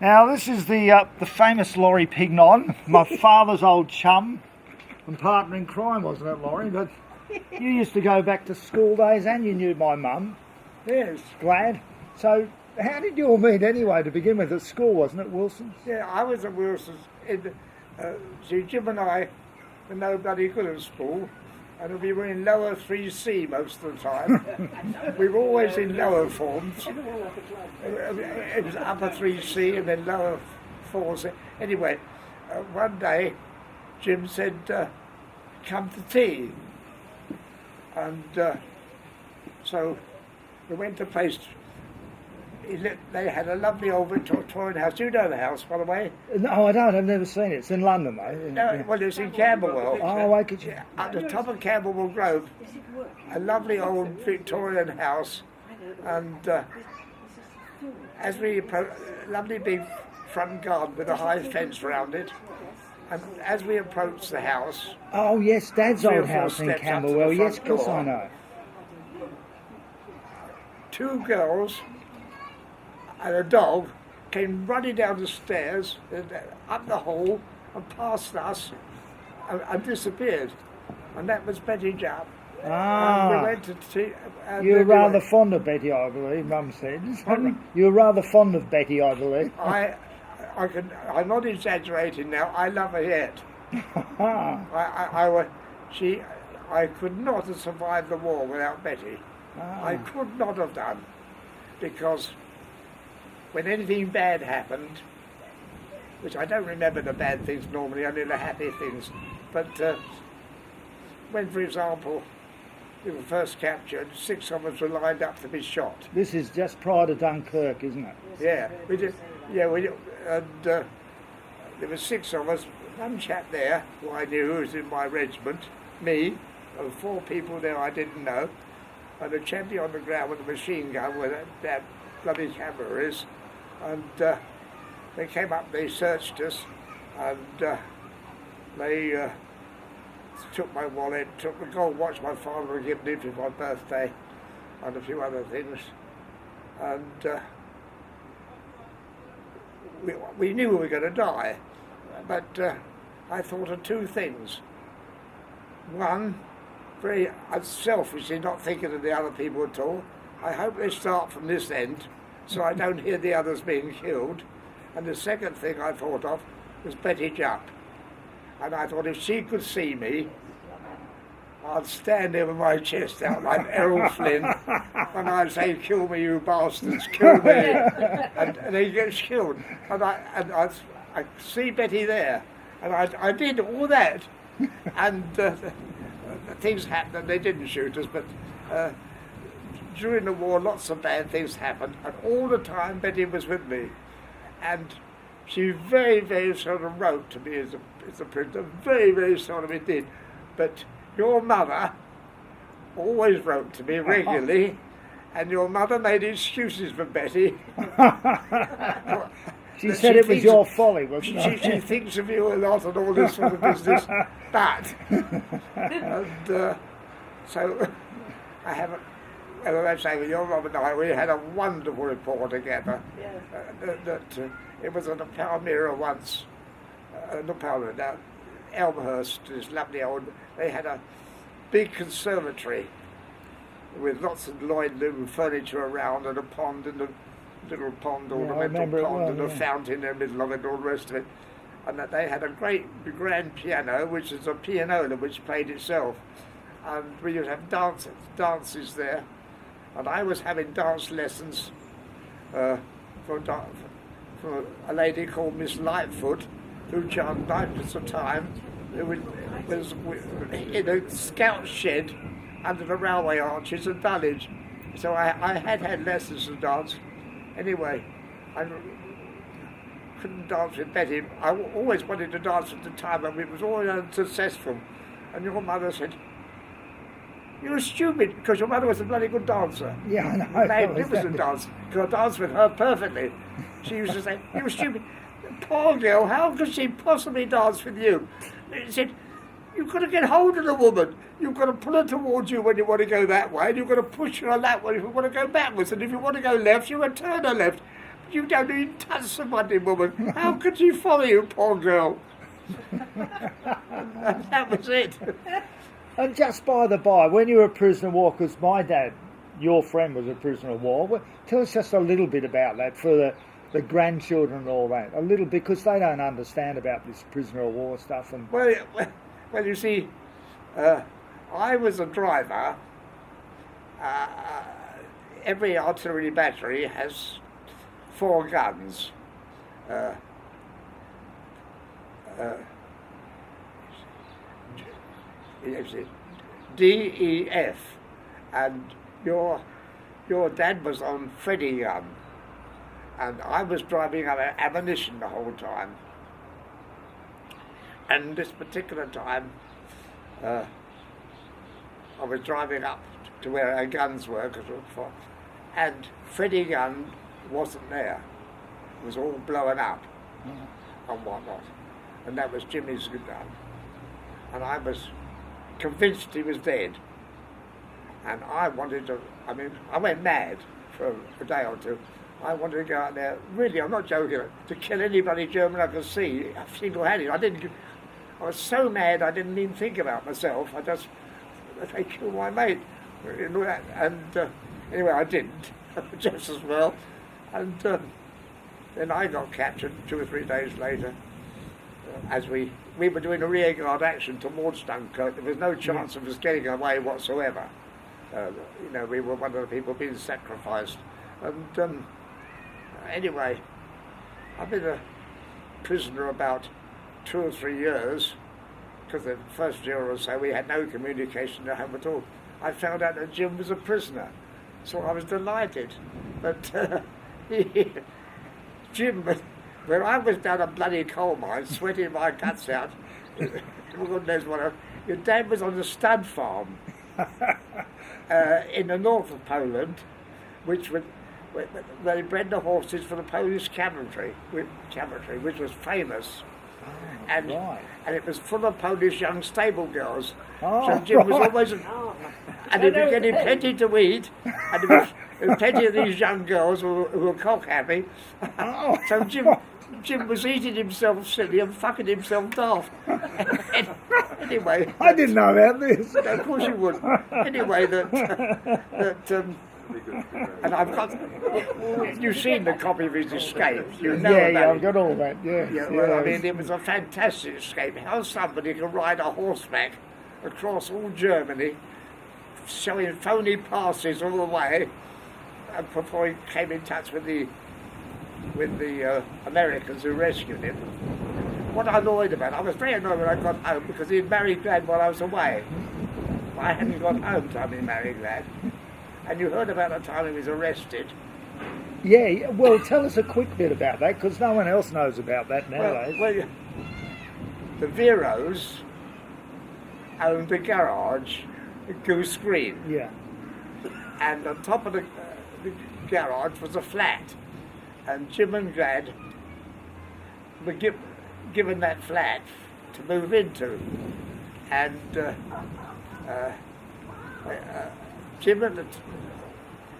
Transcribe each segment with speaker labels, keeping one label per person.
Speaker 1: Now this is the famous Laurie Pignon, my father's old chum and partner in crime, wasn't it, Laurie? But you used to go back to school days and you knew my mum.
Speaker 2: Yes.
Speaker 1: Glad. So how did you all meet anyway to begin with? At school, wasn't it, Wilson's?
Speaker 2: Yeah, I was at Wilson's. See, Jim and I were no bloody good at school, and we were in lower 3C most of the time. We were always in lower forms. It was upper 3C and then lower 4C. Anyway, one day Jim said, come to tea. And so we went to a place. They had a lovely old Victorian house. Do you know the house, by the way?
Speaker 1: No, I don't. I've never seen it. It's in London, though.
Speaker 2: No, well, it's in Camberwell.
Speaker 1: Oh, I could.
Speaker 2: At the top of Camberwell Grove, a lovely old Victorian house, and as we approached, lovely big front garden with a high fence around it, and as we approached the house...
Speaker 1: Oh, yes, Dad's old house in Camberwell. Yes, of course I know.
Speaker 2: Two girls and a dog came running down the stairs, up the hall, and past us, and disappeared. And that was Betty Jupp.
Speaker 1: Ah,
Speaker 2: we went to tea.
Speaker 1: You were rather fond of Betty, I believe, Mum said. You were rather fond of Betty, I believe.
Speaker 2: I'm not exaggerating now. I love her yet. I could not have survived the war without Betty. I could not have done, because when anything bad happened, which I don't remember the bad things normally, only the happy things, but when, for example, we were first captured, 6 of us were lined up to be shot.
Speaker 1: This is just prior to Dunkirk, isn't it?
Speaker 2: Yeah, we did. Yeah, we did, and there were 6 of us. One chap there who I knew, who was in my regiment, me, and 4 people there I didn't know, and a champie on the ground with a machine gun where that bloody camera is. And they came up, they searched us, and they took my wallet, took the gold watch my father had given me for my birthday, and a few other things. And we knew we were going to die, but I thought of 2 things. One, very unselfishly, not thinking of the other people at all. I hope they start from this end, so I don't hear the others being killed. And the second thing I thought of was Betty Jupp. And I thought if she could see me, I'd stand there with my chest out like Errol Flynn, and I'd say, kill me, you bastards, kill me. and he gets killed. And I see Betty there. And I did all that. And things happened, and they didn't shoot us, but during the war lots of bad things happened, and all the time Betty was with me. And she very, very seldom wrote to me as a prisoner, very, very seldom it did. But your mother always wrote to me regularly, and your mother made excuses for Betty.
Speaker 1: She said it was your folly, wasn't it?
Speaker 2: She thinks of you a lot and all this sort of business. But, and so I haven't, as I say, with your mum and I, we had a wonderful rapport together. That it was at a Palmyra once, not Palmyra, now, Elmhurst, this lovely old, they had a big conservatory with lots of loin-loom furniture around, and a pond, and a little pond, ornamental pond, and a fountain in the middle of it, and all the rest of it. And that they had a great grand piano, which is a pianola which played itself. And we used to have dances there. And I was having dance lessons from a lady called Miss Lightfoot, who charged 9 a time. It was in a scout shed under the railway arches at Dulwich. So I had lessons to dance. Anyway, I couldn't dance with Betty. I always wanted to dance at the time, and it was always unsuccessful. And your mother said, "You're stupid," because your mother was a bloody good dancer.
Speaker 1: Yeah, I know.
Speaker 2: Magnificent dancer. Because I danced with her perfectly. She used to say, "You're stupid. Poor girl, how could she possibly dance with you?" She said, "You've got to get hold of the woman. You've got to pull her towards you when you want to go that way, and you've got to push her that way if you want to go backwards, and if you want to go left, you've got to turn her left. You don't even touch somebody, woman. How could she follow you, poor girl? And that was it.
Speaker 1: And just by the by, when you were a prisoner of war, because my dad, your friend, was a prisoner of war, well, tell us just a little bit about that for the grandchildren and all that. A little, because they don't understand about this prisoner of war stuff. And
Speaker 2: Well, you see, I was a driver. Every artillery battery has 4 guns. D, E, F, and your dad was on Freddy gun, and I was driving ammunition the whole time. And this particular time, I was driving up to where our guns were, and Freddy gun wasn't there. It was all blown up and whatnot. And that was Jimmy's gun. And I was convinced he was dead. And I wanted to, I went mad for a day or two. I wanted to go out there, really, I'm not joking, to kill anybody German I could see, single-handed. I was so mad I didn't even think about myself. They killed my mate. And anyway, I didn't, just as well. And then I got captured 2 or 3 days later. As we were doing a rearguard action towards Dunkirk, there was no chance of us getting away whatsoever. We were one of the people being sacrificed. And anyway, I've been a prisoner about 2 or 3 years, because the first year or so we had no communication at home at all. I found out that Jim was a prisoner, so I was delighted. But Jim, when I was down a bloody coal mine, sweating my guts out, God knows what, your dad was on a stud farm in the north of Poland, which they bred the horses for the Polish cavalry, which was famous. And it was full of Polish young stable girls. So Jim was always, and he was getting plenty to eat, and there was plenty of these young girls who were cock happy. So Jim was eating himself silly and fucking himself daft. Anyway,
Speaker 1: I didn't know about this.
Speaker 2: Of course you would. Anyway, and I've got. You've seen the copy of his escape. You know about
Speaker 1: I've got all that.
Speaker 2: Well, it was a fantastic escape. How somebody could ride a horseback across all Germany, showing phony passes all the way, and before he came in touch with the Americans who rescued him. What I annoyed about, I was very annoyed when I got home because he'd married Glad while I was away. I hadn't got home time he married Glad. And you heard about the time he was arrested.
Speaker 1: Yeah, well, tell us a quick bit about that, because no one else knows about that nowadays.
Speaker 2: Well, the Veros owned a garage at Goose Green.
Speaker 1: Yeah.
Speaker 2: And on top of the garage was a flat. And Jim and Glad were given that flat to move into. And Jim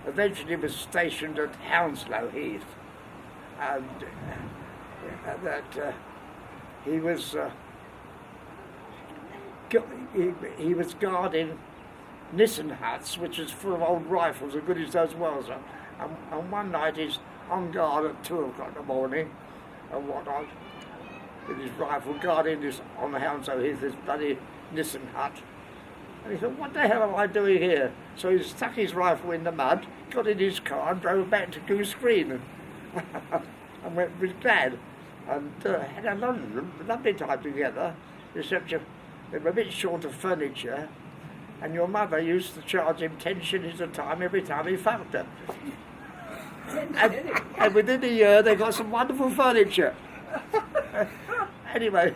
Speaker 2: eventually was stationed at Hounslow Heath, and he was guarding Nissen huts, which was full of old rifles, as good as those was. And one night he's on guard at 2 o'clock in the morning, and whatnot, with his rifle guarding this on the Hounslow Heath, this bloody Nissen hut. And he thought, what the hell am I doing here? So he stuck his rifle in the mud, got in his car and drove back to Goose Green and went with Glad. And had a lovely time together, except they were a bit short of furniture, and your mother used to charge him 10 shillings a time every time he fucked her. And within a year they got some wonderful furniture. Anyway,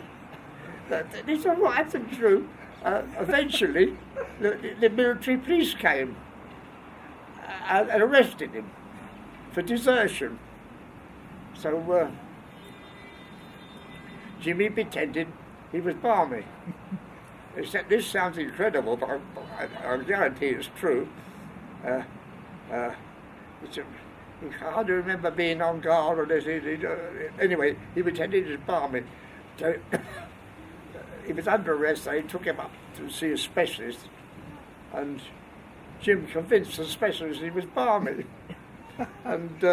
Speaker 2: it's all right and true. Eventually, the military police came and arrested him for desertion. So Jimmy pretended he was balmy. Except this sounds incredible, but I guarantee it's true. He hardly remember being on guard or this. Anyway, he pretended to bar me. So he was under arrest, so he took him up to see a specialist, and Jim convinced the specialist he was barmy. And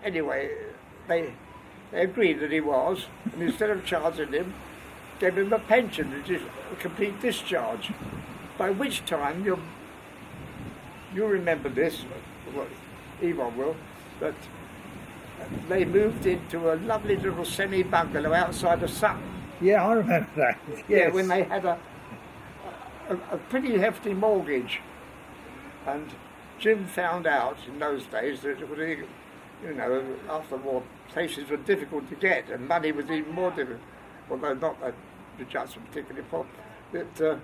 Speaker 2: anyway, they agreed that he was, and instead of charging him, gave him a pension, a complete discharge. By which time, you remember this, well, Yvonne will, that they moved into a lovely little semi-bungalow outside of Sutton.
Speaker 1: Yeah, I remember that. Yes.
Speaker 2: Yeah, when they had a pretty hefty mortgage. And Jim found out in those days that, after the war, places were difficult to get, and money was even more difficult. Although not that the judge was particularly poor, that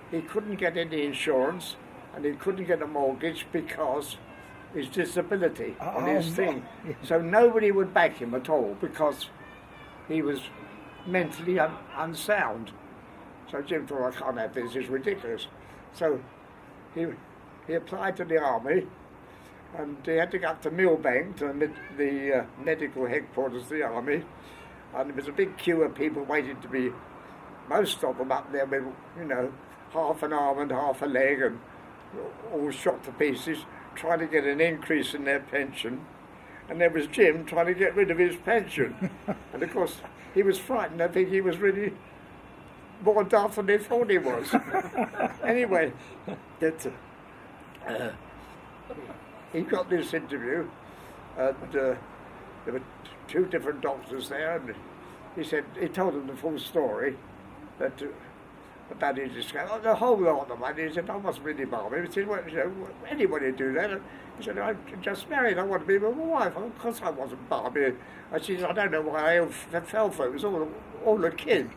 Speaker 2: he couldn't get any insurance, and he couldn't get a mortgage because his disability on his thing. So nobody would back him at all because he was mentally unsound. So Jim thought, I can't have this, it's ridiculous. So he applied to the army, and he had to go up to Millbank, to the medical headquarters of the army, and there was a big queue of people waiting to be, most of them up there with, half an arm and half a leg, and all shot to pieces, trying to get an increase in their pension. And there was Jim trying to get rid of his pension. And of course, he was frightened. I think he was really more daft than they thought he was. Anyway, he got this interview, and there were two different doctors there, and he told them the full story, that about his discount, the whole lot of money. He said, I wasn't really barmy. He said, well, anybody would do that. He said, I'm just married, I want to be with my wife. Of course I wasn't barmy. I said, I don't know why I fell for it. It was all a kid.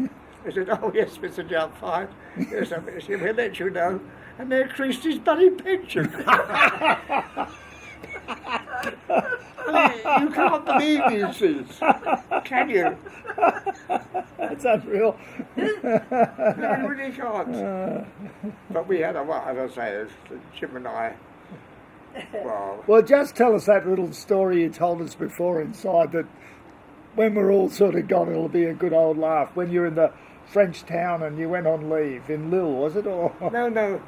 Speaker 2: He said, oh yes, Mr. Jupp, fine. Yes, he said, we'll let you know. And they increased his bloody pension. You can't believe these things, can you?
Speaker 1: That's unreal.
Speaker 2: No, you really can't. But we had as I say, Jim and I,
Speaker 1: well, just tell us that little story you told us before inside, that when we're all sort of gone, it'll be a good old laugh. When you're in the French town and you went on leave in Lille, was it? Or
Speaker 2: No.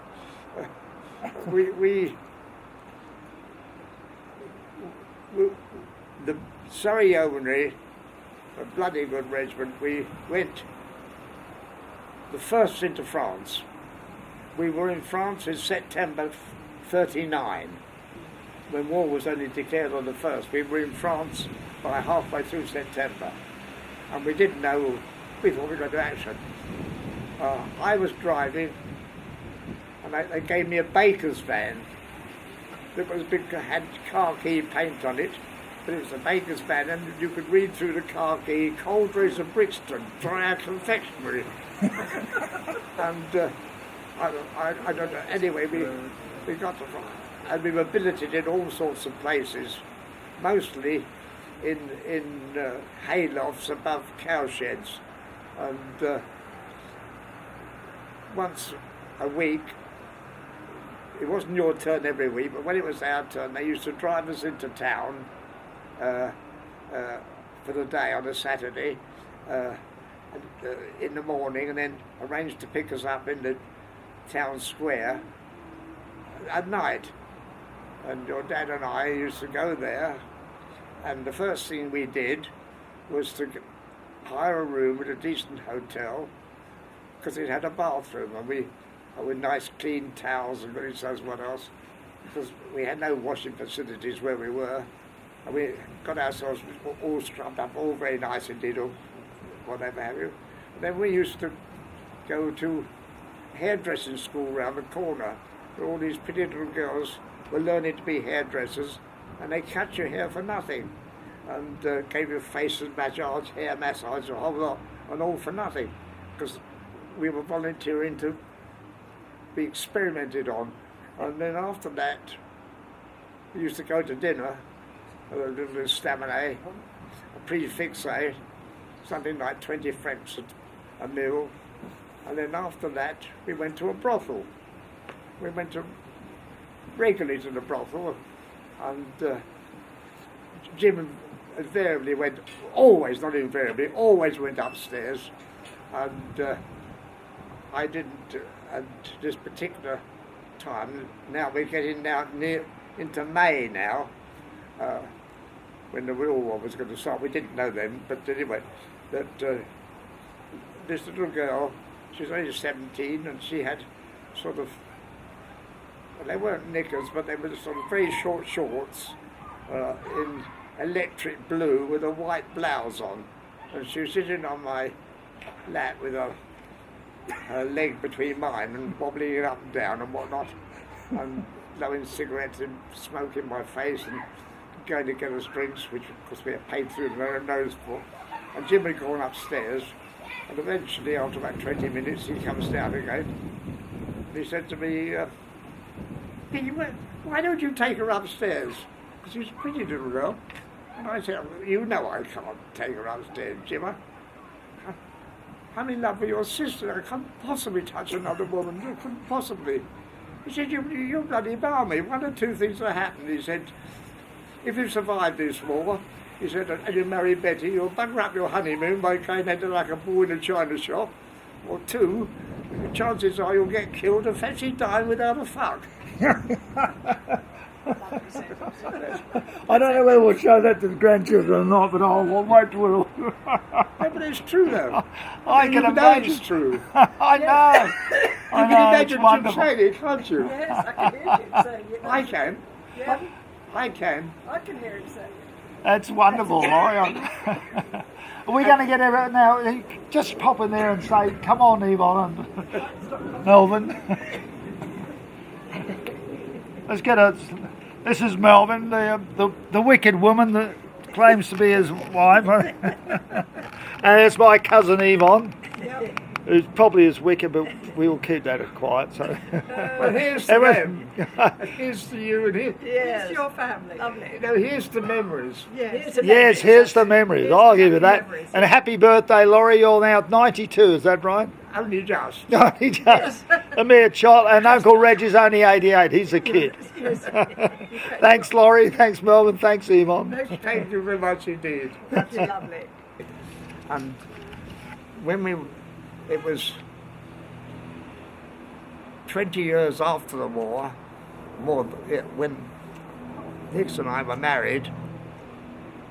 Speaker 2: The Surrey Yeomanry, a bloody good regiment, we went the first into France. We were in France in September 39, when war was only declared on the 1st. We were in France by halfway through September, and we didn't know, we thought we were going to action. I was driving, and they gave me a baker's van that was big, had khaki paint on it, but it was a baker's van, and you could read through the khaki, Coldrews of Brixton, dry confectionery. And I don't know, anyway, we got to, and we were billeted in all sorts of places, mostly in haylofts above cowsheds, and once a week, it wasn't your turn every week, but when it was our turn, they used to drive us into town for the day on a Saturday in the morning, and then arrange to pick us up in the town square at night. And your dad and I used to go there, and the first thing we did was to hire a room at a decent hotel, because it had a bathroom, and with nice clean towels and goodness knows what else, because we had no washing facilities where we were, and we got ourselves all scrubbed up, all very nice indeed, or whatever have you. And then we used to go to hairdressing school round the corner, where all these pretty little girls were learning to be hairdressers, and they cut your hair for nothing, and gave you face massage, hair massage, a whole lot, and all for nothing, because we were volunteering to be experimented on. And then after that, we used to go to dinner, a little estaminet, a prix fixe, something like 20 francs a meal. And then after that, we went to a brothel. We went to regularly to the brothel, and Jim invariably always went upstairs, and I didn't. And this particular time, now we're getting into May now, when the real war was going to start. We didn't know then, but anyway, that this little girl, she was only 17, and she had sort of, well, they weren't knickers, but they were sort of very short shorts in electric blue with a white blouse on, and she was sitting on my lap with her leg between mine and wobbling it up and down and whatnot, and blowing cigarettes and smoke in my face and going to get us drinks, which of course we had paid through their nose for. And Jim had gone upstairs, and eventually after about 20 minutes he comes down again. He said to me, why don't you take her upstairs? Because she's a pretty little girl. And I said, you know I can't take her upstairs, Jim. I'm in love with your sister. I can't possibly touch another woman. I couldn't possibly. He said, you're bloody balmy. One or two things will happen. He said, if you survive this war, he said, and you marry Betty, you'll bugger up your honeymoon by going into like a bull in a china shop. Or two, the chances are you'll get killed and fancy dying without a fuck.
Speaker 1: I don't know whether we'll show that to the grandchildren or not, but I'll wait till we'll...
Speaker 2: No, but it's true though.
Speaker 1: I can imagine.
Speaker 2: It's true.
Speaker 1: I know.
Speaker 2: You can imagine Jim saying it, can't you?
Speaker 3: Yes, I can hear Jim saying it.
Speaker 2: I can.
Speaker 3: Yeah,
Speaker 2: I can.
Speaker 3: I can hear him saying it.
Speaker 1: That's wonderful, Laurie. Are we going to get everyone now? Just pop in there and say, come on, Yvonne and Melvin. Let's get a... This is Melvin, the wicked woman that claims to be his wife. And it's my cousin Yvonne, who's probably as wicked, but we will keep that quiet. So.
Speaker 2: Well, here's to them. Here's to you, and here.
Speaker 3: Yes. It's your family. Lovely.
Speaker 2: No, here's the memories.
Speaker 1: Yes, here's the memories. I'll give you that. And happy birthday, Laurie. You're now 92, is that right?
Speaker 2: Only just.
Speaker 1: Only just. A mere child. And Uncle Reg is only 88. He's a kid. Thanks, Laurie. Thanks, Melvin. Thanks, Yvonne.
Speaker 2: Thank you very much indeed.
Speaker 3: That's lovely.
Speaker 2: And when it was 20 years after the war, when Hicks and I were married,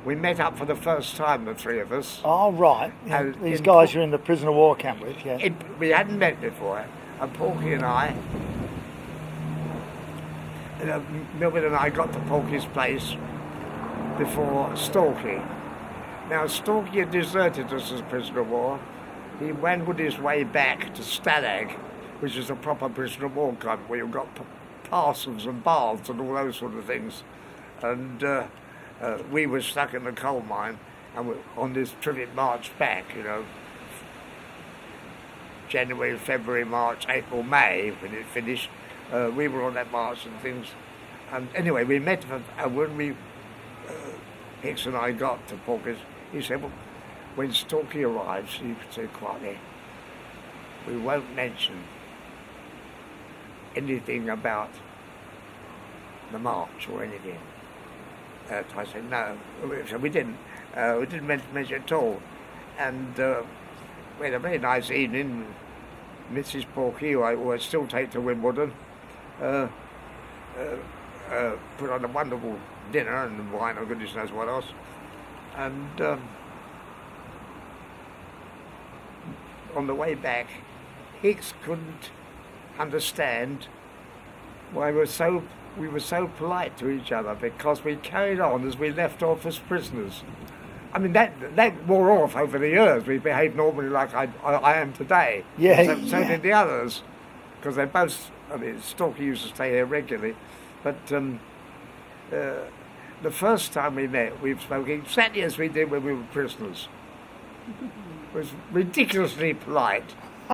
Speaker 2: we met up for the first time, the three of us.
Speaker 1: Oh, right. Yeah, these guys you're in the prisoner of war camp with, yeah.
Speaker 2: We hadn't met before, and Porky and I, Melvin and I got to Porky's place before Stalky. Now, Stalky had deserted us as a prisoner of war. He wangled his way back to Stalag, which is a proper prisoner of war camp where you've got parcels and baths and all those sort of things. And we were stuck in the coal mine, and on this terrific march back, January, February, March, April, May, when it finished, we were on that march and things. And anyway, we met, and when Hicks and I got to Porky's, he said, well, when Stalky arrives, he said quietly, we won't mention anything about the march or anything. I said, no. So we didn't mention it at all. And we had a very nice evening. Mrs. Porky, who I always still take to Wimbledon, put on a wonderful dinner and wine and goodness knows what else. And on the way back, Hicks couldn't understand why we were so polite to each other, because we carried on as we left off as prisoners. I mean, that wore off over the years. We behaved normally like I am today.
Speaker 1: Yeah,
Speaker 2: so did the others, because they both, Stalky used to stay here regularly, but the first time we met, we spoke exactly as we did when we were prisoners. It was ridiculously polite.